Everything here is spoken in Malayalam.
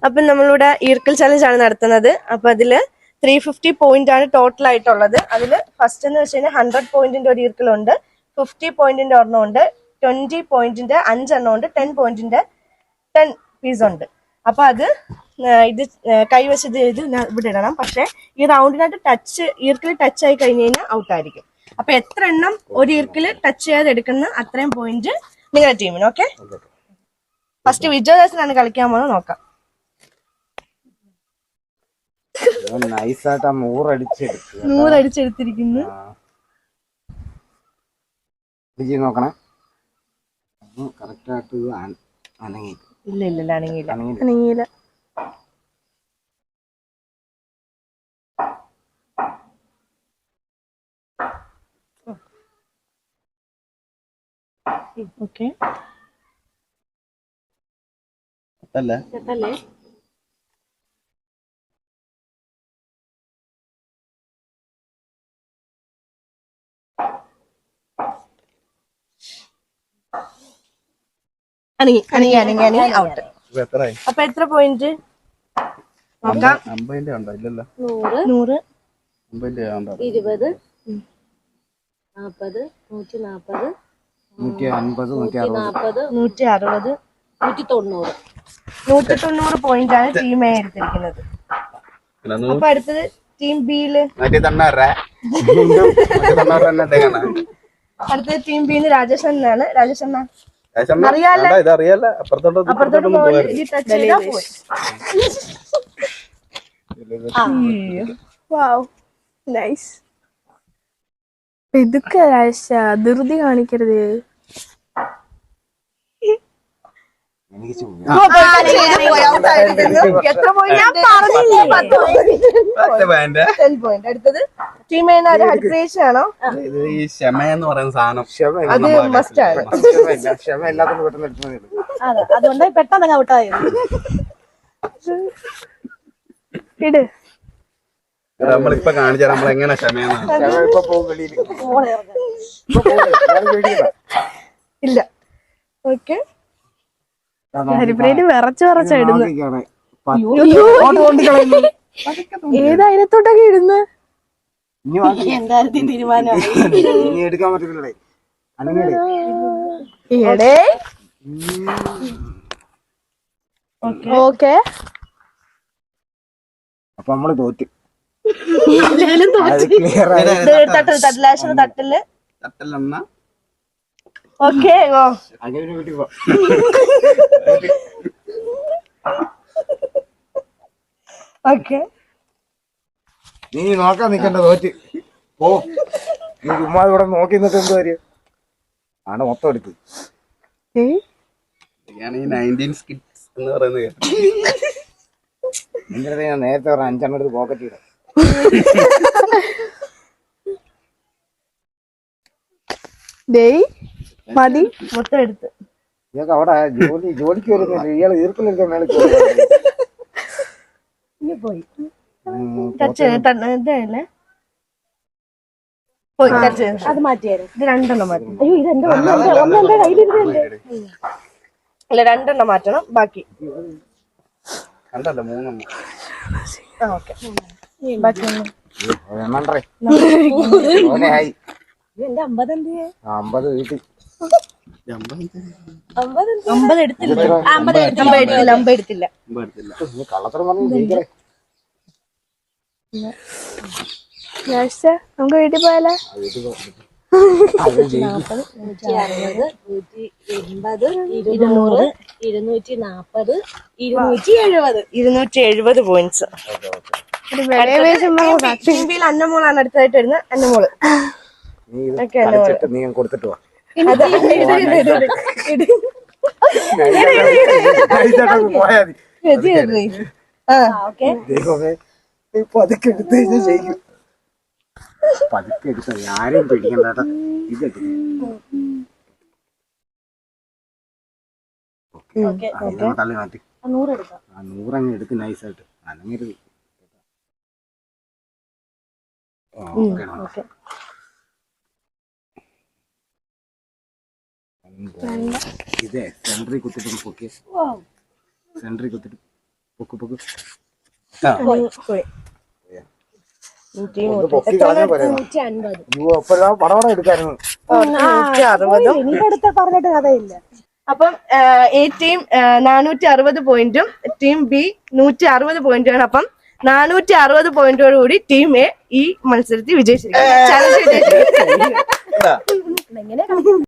അപ്പൊ നമ്മളിവിടെ ഈർക്കൽ ചലഞ്ച് ആണ് നടത്തുന്നത്. അപ്പൊ അതില് 350 പോയിന്റ് ആണ് ടോട്ടൽ ആയിട്ടുള്ളത്. അതില് ഫസ്റ്റ് എന്ന് വെച്ച് കഴിഞ്ഞാൽ 100 പോയിന്റിന്റെ ഒരു ഈർക്കലുണ്ട്, 50 പോയിന്റിന്റെ ഒരെണ്ണമുണ്ട്, 20 പോയിന്റിന്റെ 5 ഉണ്ട്, 10 പോയിന്റിന്റെ 10 പീസ് ഉണ്ട്. അപ്പൊ അത് ഇത് കൈവശം ചെയ്ത് ഇവിടെ ഇടണം. പക്ഷെ ഈ റൗണ്ടിനകത്ത് ഈർക്കിൽ ടച്ച് ആയി കഴിഞ്ഞ് കഴിഞ്ഞാൽ ഔട്ട് ആയിരിക്കും. അപ്പൊ എത്ര എണ്ണം ഒരു ഈർക്കില് ടച്ച് ചെയ്യാതെ എടുക്കുന്ന അത്രയും പോയിന്റ് നിങ്ങളുടെ ടീമിന്. ഓക്കെ, ഫസ്റ്റ് വിജയദാസനാണ് കളിക്കാൻ പോകുന്നത്. നോക്കാം. നൂറടിച്ചെടുത്തിരിക്കുന്നു. നോക്കണേ. ഇല്ല അനങ്ങിയില്ല. ഓക്കെ, അല്ലേ അനങ്ങി ഔട്ട്. അപ്പൊ എത്ര പോയിന്റ് നോക്കാം? 50 ഉണ്ടോ? ഇല്ലല്ലോ. 100, 50 ഉണ്ടോ? 20, 40, 140, 150, 160, 190 പോയിന്റ് ആണ് ടീം എ എടുത്തിരിക്കുന്നത്. അപ്പൊ അടുത്തത് ടീം ബിയില് അടുത്തത് ടീം ബിന്ന് രാജേഷ് അണ്ണാണ്. രാജേഷ് അണ്ണ അറിയാലോ. അപ്പുറത്തോട്ട് പോയി ടച്ച് ചെയ്താ പോയി. ഇതൊക്കെ ധൃതി കാണിക്കരുത്. എത്ര പോയിന്റ്? അടുത്തത് ടീം ഹരിപ്രേഷ് ആണോ? ഈ ക്ഷമ എന്ന് പറയുന്ന സാധനം അത് മസ്റ്റ് ആണ്. ക്ഷമ എല്ലാത്തിനും പെട്ടെന്ന് എടുത്തു. അതുകൊണ്ട് പെട്ടെന്ന് ഔട്ടായത്. നമ്മളിപ്പൊ കാണിച്ചാൽ നമ്മൾ എങ്ങനെ ക്ഷമയെന്ന് ഇല്ല. ഓക്കെ, ഹരിപ്രേര് വിറച്ചിടുന്നു. ഏതായിരത്തോട്ടൊക്കെ ഇടുന്നു. എടുക്കാൻ പറ്റില്ലേ? ഓക്കെ, അപ്പൊ നമ്മള് തോറ്റ്. തട്ടില് ഓക്കെ. ഓക്കെ, നീ നോക്കാൻ നിക്കണ്ട, തോറ്റ് ഓ. നീ ചുമ്മാ ഇവിടെ നോക്കി നിന്നിട്ട് എന്ത് കാര്യം ആണ്? മൊത്തം എടുത്ത് ഈ 19 സ്കിറ്റ്സ് എന്ന് പറയുന്നത് നിന്റെ ഞാൻ നേരത്തെ പറഞ്ഞ 5 എടുത്ത് പോക്കറ്റ് ഇടാം. മതി, മൊത്തം എടുത്ത്. ഇതൊക്കെ അവിടെ ജോലിക്ക് വരുന്നില്ല. ഇയാൾ ഈർക്കിലെടുക്കാൻ മേളിൽ പോയി. ഇതല്ലേ പോയി അത് മാറ്റിയായിരുന്നു. ഇത് 2 എണ്ണം മാറ്റി. അയ്യോ, ഇത് എന്റെ കയ്യിലിരുന്നല്ലേ. അല്ല, 2 എണ്ണം മാറ്റണം. ബാക്കി കണ്ടല്ലോ 3 എണ്ണം. ഓക്കെ, ബാക്കി എന്റെ 50 എന്ത് 50 വീട്ടിൽ 50 എടുത്തില്ല. കള്ളത്തരം പറഞ്ഞു. നമുക്ക് വീട്ടിൽ പോയാലോ? 40, 160, 180, 240, 270 പോയിന്റ്സ്. അന്നമോളാണ് അടുത്തായിട്ട് വരുന്നത്. അന്നമോള് നീ കൊടുത്തിട്ട് വാ. പതുക്കെ എടുത്ത് കഴിഞ്ഞാൽ ചെയ്യും. പതുക്കെ എടുത്ത ആരെയും പേടിക്കണ്ട. തള്ളി മാറ്റി 100 അങ്ങ് എടുത്ത് നൈസായിട്ട്. അനങ്ങരുത്. ഇതേ സെൻട്രി കുത്തിട്ട് പൊക്കി സെൻട്രി കുത്തിട്ട് പൊക്ക് ആ പോയി. ഒന്ന് പൊക്കി കളഞ്ഞാ പോരെ 150. അയ്യോ അപ്പൊ പടവട എടുക്കായിരുന്നു 160. ഇനി അടുത്ത പറഞ്ഞിട്ട് കഥയില്ല. അപ്പം എ ടീം 460 പോയിന്റും ടീം ബി 160 പോയിന്റുമാണ്. അപ്പം 460 പോയിന്റോട് കൂടി ടീം എ ഈ മത്സരത്തിൽ വിജയിച്ചിരിക്കും. ചലഞ്ച് വിജയിച്ചിരിക്കും. എന്താ എങ്ങനെ